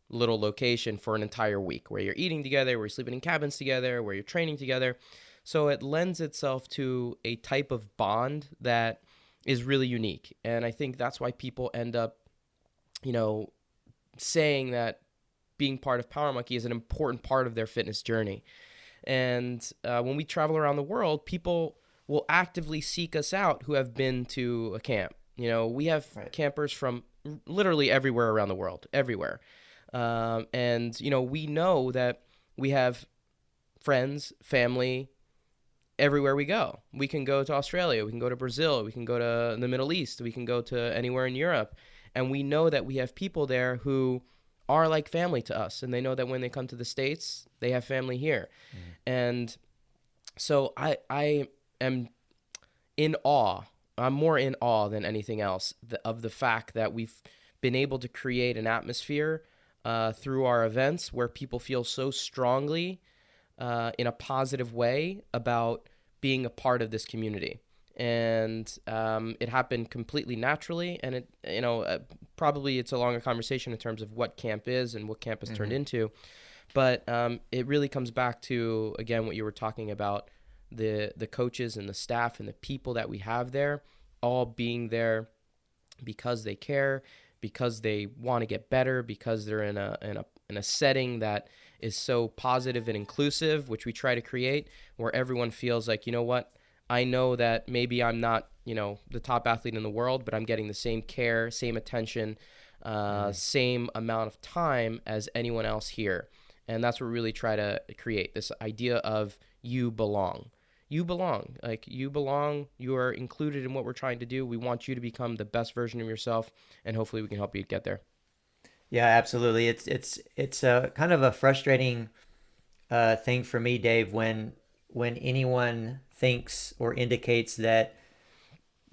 little location for an entire week, where you're eating together, where you're sleeping in cabins together, where you're training together. So it lends itself to a type of bond that is really unique. And I think that's why people end up, saying that being part of Power Monkey is an important part of their fitness journey. And when we travel around the world, people will actively seek us out who have been to a camp. We have campers from literally everywhere around the world, everywhere. And we know that we have friends, family, everywhere we go. We can go to Australia, we can go to Brazil, we can go to the Middle East, we can go to anywhere in Europe. And we know that we have people there who are like family to us, and they know that when they come to the States, they have family here. And so I am in awe. I'm more in awe than anything else of the fact that we've been able to create an atmosphere through our events where people feel so strongly in a positive way about being a part of this community. And it happened completely naturally, and it probably it's a longer conversation in terms of what camp is and what camp has turned into, but it really comes back to, again, what you were talking about, the coaches and the staff and the people that we have there, all being there because they care, because they want to get better, because they're in a setting that is so positive and inclusive, which we try to create, where everyone feels like, what, I know that maybe I'm not, the top athlete in the world, but I'm getting the same care, same attention, same amount of time as anyone else here. And that's what we really try to create, this idea of you belong. You belong. Like, you belong. You are included in what we're trying to do. We want you to become the best version of yourself, and hopefully we can help you get there. Yeah, absolutely. It's a kind of a frustrating thing for me, Dave, when anyone thinks or indicates that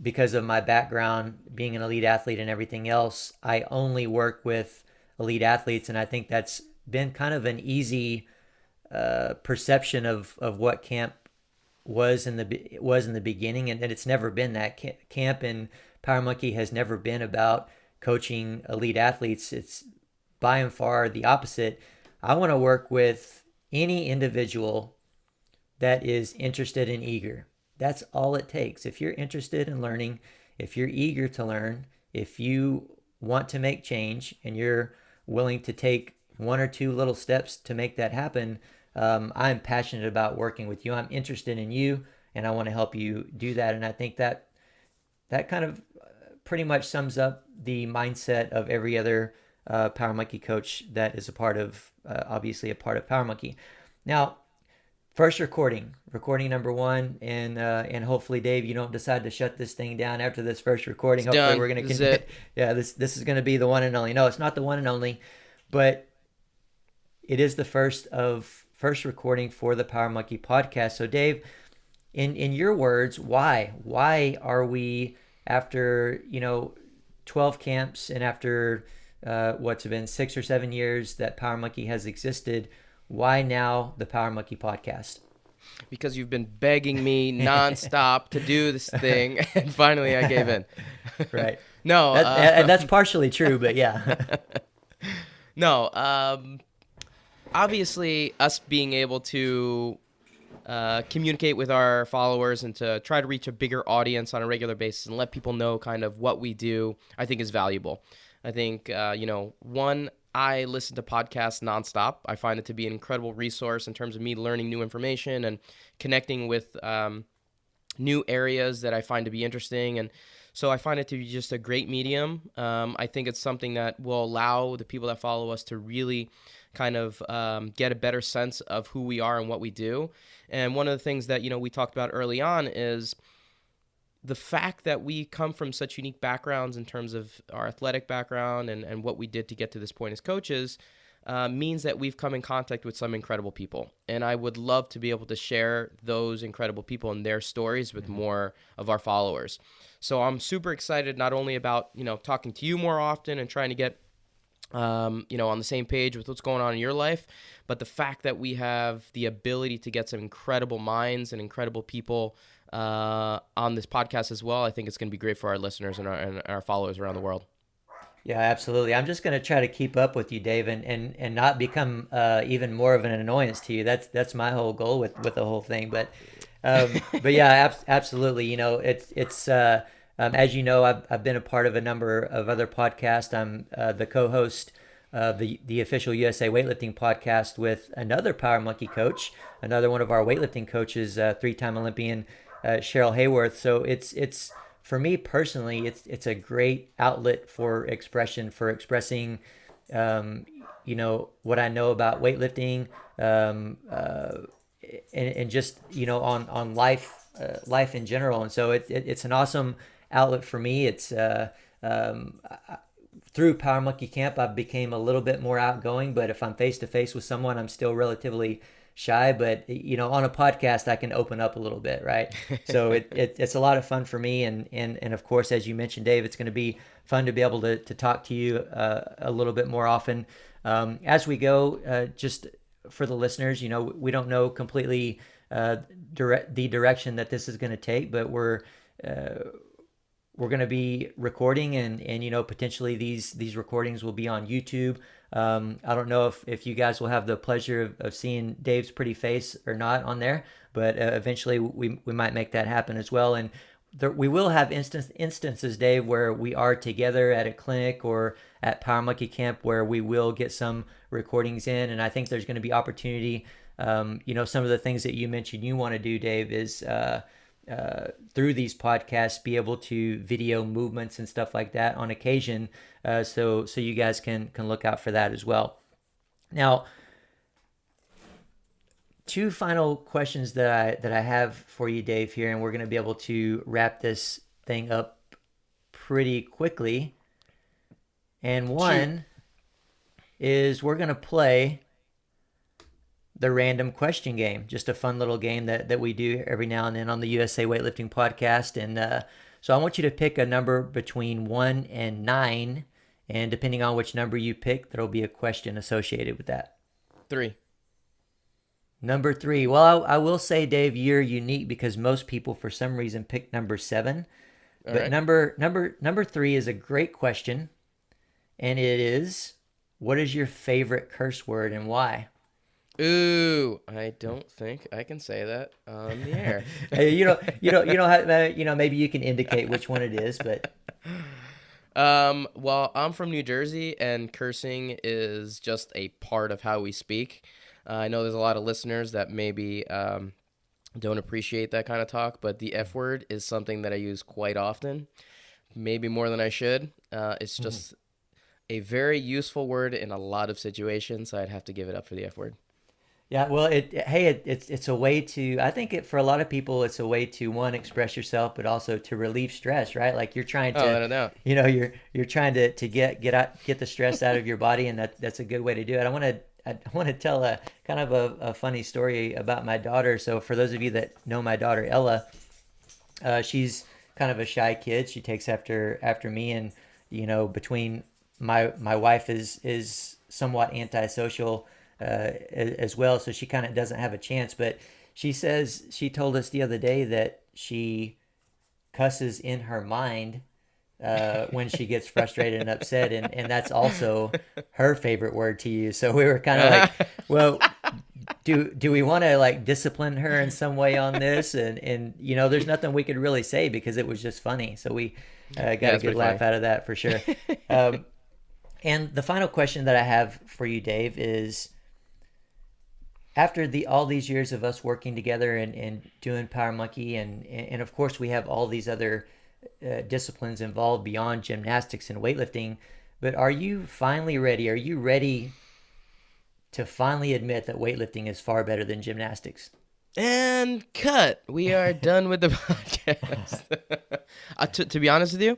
because of my background, being an elite athlete and everything else, I only work with elite athletes. And I think that's been kind of an easy perception of what camp was in the beginning, and it's never been that. Camp and Power Monkey has never been about coaching elite athletes. It's by and far the opposite. I want to work with any individual that is interested and eager. That's all it takes. If you're interested in learning, if you're eager to learn, if you want to make change and you're willing to take one or two little steps to make that happen, I'm passionate about working with you. I'm interested in you, and I want to help you do that. And I think that kind of pretty much sums up the mindset of every other Power Monkey coach that is obviously a part of Power Monkey. Now, first recording number one, and hopefully, Dave, you don't decide to shut this thing down after this first recording. It's Hopefully, done. we're going to This is it. Yeah, this is going to be the one and only. No, it's not the one and only, but it is the first recording for the Power Monkey podcast. So, Dave, in your words, why are we, after 12 camps and after what's been 6 or 7 years that Power Monkey has existed, why now the Power Monkey podcast? because you've been begging me nonstop to do this thing, and finally I gave in. Right. No, And that's partially true, but yeah. no. Obviously, us being able to communicate with our followers and to try to reach a bigger audience on a regular basis and let people know kind of what we do, I think is valuable. I think, one, I listen to podcasts nonstop. I find it to be an incredible resource in terms of me learning new information and connecting with new areas that I find to be interesting. And so I find it to be just a great medium. I think it's something that will allow the people that follow us to really kind of get a better sense of who we are and what we do. And one of the things that, we talked about early on is the fact that we come from such unique backgrounds in terms of our athletic background and what we did to get to this point as coaches means that we've come in contact with some incredible people. And I would love to be able to share those incredible people and their stories with more of our followers. So I'm super excited not only about, talking to you more often and trying to get on the same page with what's going on in your life, but the fact that we have the ability to get some incredible minds and incredible people on this podcast as well, I think it's going to be great for our listeners and our followers around the world. Yeah, absolutely. I'm just going to try to keep up with you, Dave, and not become even more of an annoyance to you. That's my whole goal with the whole thing. But yeah, absolutely. It's as you know, I've been a part of a number of other podcasts. I'm the co-host of the official USA Weightlifting podcast with another Power Monkey coach, another one of our weightlifting coaches, three-time Olympian Cheryl Hayworth. So it's for me personally, it's a great outlet for expression, for expressing, what I know about weightlifting, and just on life in general. And so it's an awesome outlet for me. It's through Power Monkey Camp, I became a little bit more outgoing. But if I'm face to face with someone, I'm still relatively shy. But on a podcast, I can open up a little bit, right? So it's a lot of fun for me. And of course, as you mentioned, Dave, it's going to be fun to be able to talk to you a little bit more often as we go. Just for the listeners, we don't know completely the direction that this is going to take, but we're going to be recording and potentially these recordings will be on YouTube. I don't know if you guys will have the pleasure of seeing Dave's pretty face or not on there, but eventually we might make that happen as well. And we will have instances, Dave, where we are together at a clinic or at Power Monkey Camp where we will get some recordings in. And I think there's going to be opportunity. Some of the things that you mentioned you want to do, Dave, is through these podcasts be able to video movements and stuff like that on occasion, so you guys can look out for that as well. Now, two final questions that I have for you, Dave, here, and we're going to be able to wrap this thing up pretty quickly. And one is we're going to play the random question game, just a fun little game that we do every now and then on the USA Weightlifting podcast. And so I want you to pick a number between 1 and 9, and depending on which number you pick, there'll be a question associated with that. 3. Number 3. Well, I will say, Dave, you're unique because most people, for some reason, pick number 7. All But right. number 3 is a great question, and it is, what is your favorite curse word and why? Ooh, I don't think I can say that on the air. You don't have, maybe you can indicate which one it is, but Well, I'm from New Jersey, and cursing is just a part of how we speak. I know there's a lot of listeners that maybe don't appreciate that kind of talk, but the F word is something that I use quite often, maybe more than I should. It's just a very useful word in a lot of situations, so I'd have to give it up for the F word. yeah, well, it's a way to, I think for a lot of people, it's a way to, one, express yourself, but also to relieve stress, right? Like you're trying Oh, to, no doubt. you're trying to get the stress out of your body, and that's a good way to do it. I want to tell a kind of a funny story about my daughter. So for those of you that know my daughter Ella, she's kind of a shy kid. She takes after me, and between my wife is somewhat antisocial as well, so she kind of doesn't have a chance. But She says she told us the other day that she cusses in her mind when she gets frustrated and upset, and that's also her favorite word to use. So we were kind of like, well, do we want to like discipline her in some way on this? And there's nothing we could really say because it was just funny. So we got Yeah, a it's good pretty laugh funny. out of that for sure. Um, and the final question that I have for you, Dave, is after all these years of us working together and doing Power Monkey, and of course we have all these other disciplines involved beyond gymnastics and weightlifting, but are you finally ready? Are you ready to finally admit that weightlifting is far better than gymnastics? And cut. We are done with the podcast. To be honest with you,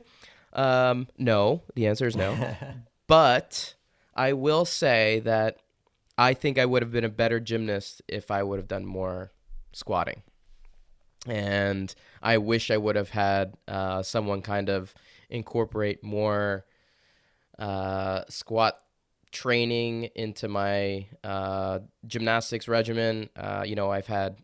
no. The answer is no. But I will say that I think I would have been a better gymnast if I would have done more squatting. And I wish I would have had someone kind of incorporate more squat training into my gymnastics regimen. I've had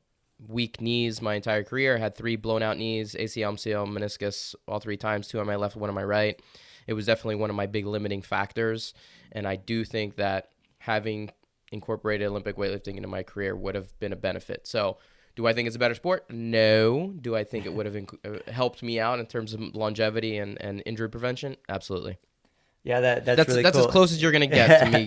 weak knees my entire career. I had 3 blown out knees, ACL, MCL, meniscus, all 3 times, 2 on my left, 1 on my right. It was definitely one of my big limiting factors. And I do think that having incorporated Olympic weightlifting into my career would have been a benefit. So do I think it's a better sport? No. Do I think it would have helped me out in terms of longevity and injury prevention? Absolutely. Yeah, that's really That's cool. as close as you're gonna get to me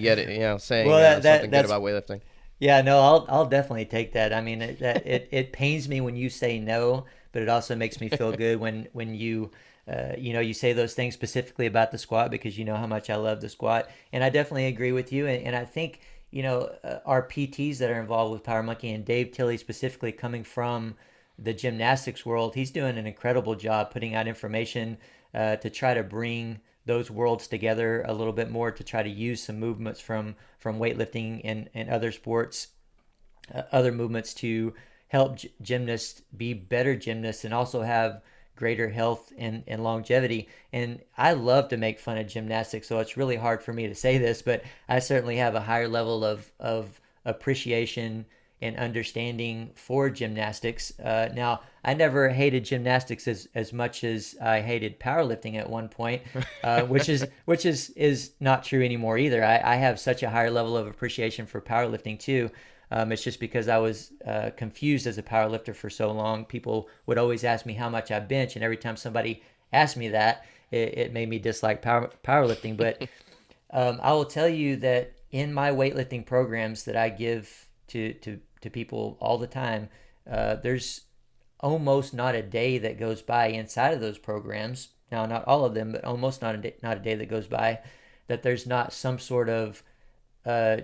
saying Well, something good that's about weightlifting. yeah, no, I'll definitely take that. I mean, it pains me when you say no, but it also makes me feel good when you you say those things specifically about the squat because you know how much I love the squat, and I definitely agree with you. And I think our PTs that are involved with Power Monkey and Dave Tilley specifically coming from the gymnastics world, he's doing an incredible job putting out information to try to bring those worlds together a little bit more to try to use some movements from weightlifting and other sports, other movements to help gymnasts be better gymnasts and also have greater health and longevity. And I love to make fun of gymnastics, so it's really hard for me to say this, but I certainly have a higher level of appreciation and understanding for gymnastics. Now, I never hated gymnastics as much as I hated powerlifting at one point, which is not true anymore either. I have such a higher level of appreciation for powerlifting too. It's just because I was confused as a powerlifter for so long. People would always ask me how much I bench, and every time somebody asked me that, it made me dislike powerlifting. But I will tell you that in my weightlifting programs that I give to people all the time, there's almost not a day that goes by inside of those programs. Now, not all of them, but almost not a day that goes by that there's not some sort of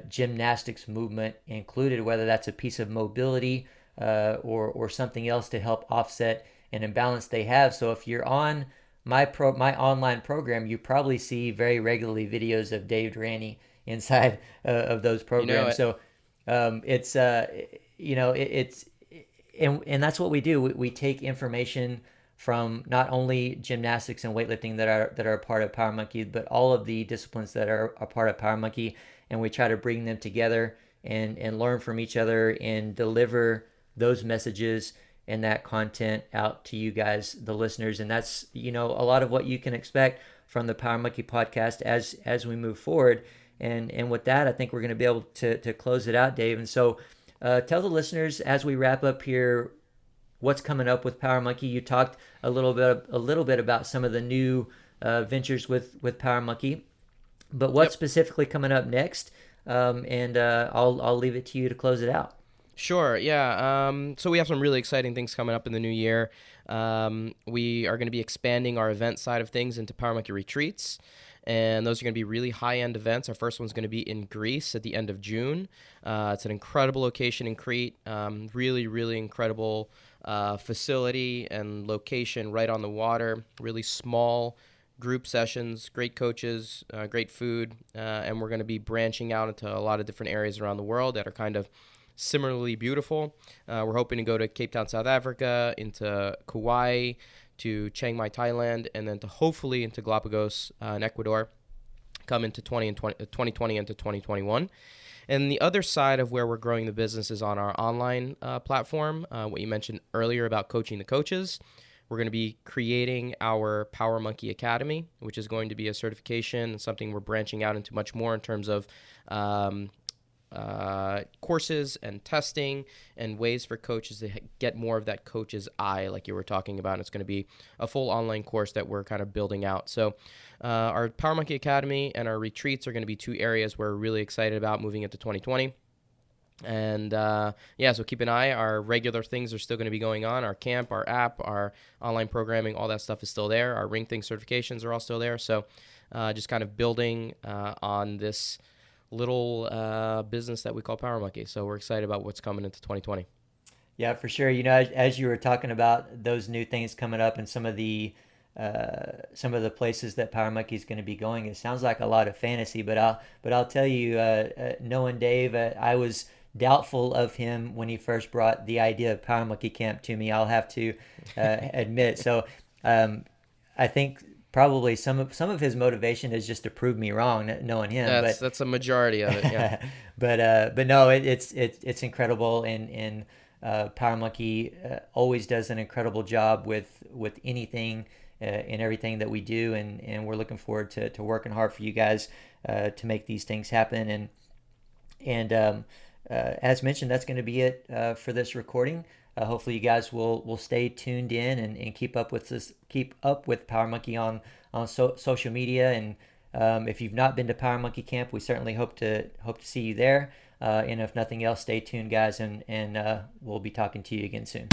gymnastics movement included, whether that's a piece of mobility or something else to help offset an imbalance they have. So if you're on my online program, you probably see very regularly videos of Dave Durante inside of those You know programs. it. So it's it's and that's what we do. We take information from not only gymnastics and weightlifting that are a part of Power Monkey, but all of the disciplines that are a part of Power Monkey, and we try to bring them together and learn from each other and deliver those messages and that content out to you guys, the listeners. And that's a lot of what you can expect from the Power Monkey podcast as we move forward. And with that, I think we're going to be able to close it out, Dave. And so tell the listeners as we wrap up here what's coming up with Power Monkey. You talked a little bit about some of the new ventures with Power Monkey, but what's Yep. specifically coming up next? And I'll leave it to you to close it out. Sure. Yeah. So we have some really exciting things coming up in the new year. We are going to be expanding our event side of things into Power Monkey retreats. And those are going to be really high-end events. Our first one's going to be in Greece at the end of June. It's an incredible location in Crete. Really, really incredible facility and location right on the water. Really small group sessions, great coaches, great food. And we're going to be branching out into a lot of different areas around the world that are kind of similarly beautiful. We're hoping to go to Cape Town, South Africa, into Kauai, to Chiang Mai, Thailand, and then to hopefully into Galapagos in Ecuador, come into 2020 into 2021. And the other side of where we're growing the business is on our online platform. What you mentioned earlier about coaching the coaches. We're going to be creating our Power Monkey Academy, which is going to be a certification and something we're branching out into much more in terms of courses and testing and ways for coaches to get more of that coach's eye, like you were talking about. And it's going to be a full online course that we're kind of building out. So our Power Monkey Academy and our retreats are going to be two areas we're really excited about moving into 2020. And so keep an eye. Our regular things are still going to be going on. Our camp, our app, our online programming, all that stuff is still there. Our Ring Thing certifications are all still there. So just kind of building on this little business that we call Power Monkey. So we're excited about what's coming into 2020. Yeah, for sure. As you were talking about those new things coming up and some of the places that Power Monkey is going to be going, it sounds like a lot of fantasy. But I'll tell you, knowing Dave, I was doubtful of him when he first brought the idea of Power Monkey Camp to me. I'll have to admit. So I think probably some of his motivation is just to prove me wrong, knowing him. That's a majority of it. Yeah. but no, it's incredible, and Power Monkey always does an incredible job with anything and everything that we do, and we're looking forward to working hard for you guys to make these things happen. And as mentioned, that's going to be it for this recording. Hopefully you guys will stay tuned in and keep up with Power Monkey on social media. And if you've not been to Power Monkey Camp, we certainly hope to see you there. And if nothing else, stay tuned, guys, and we'll be talking to you again soon.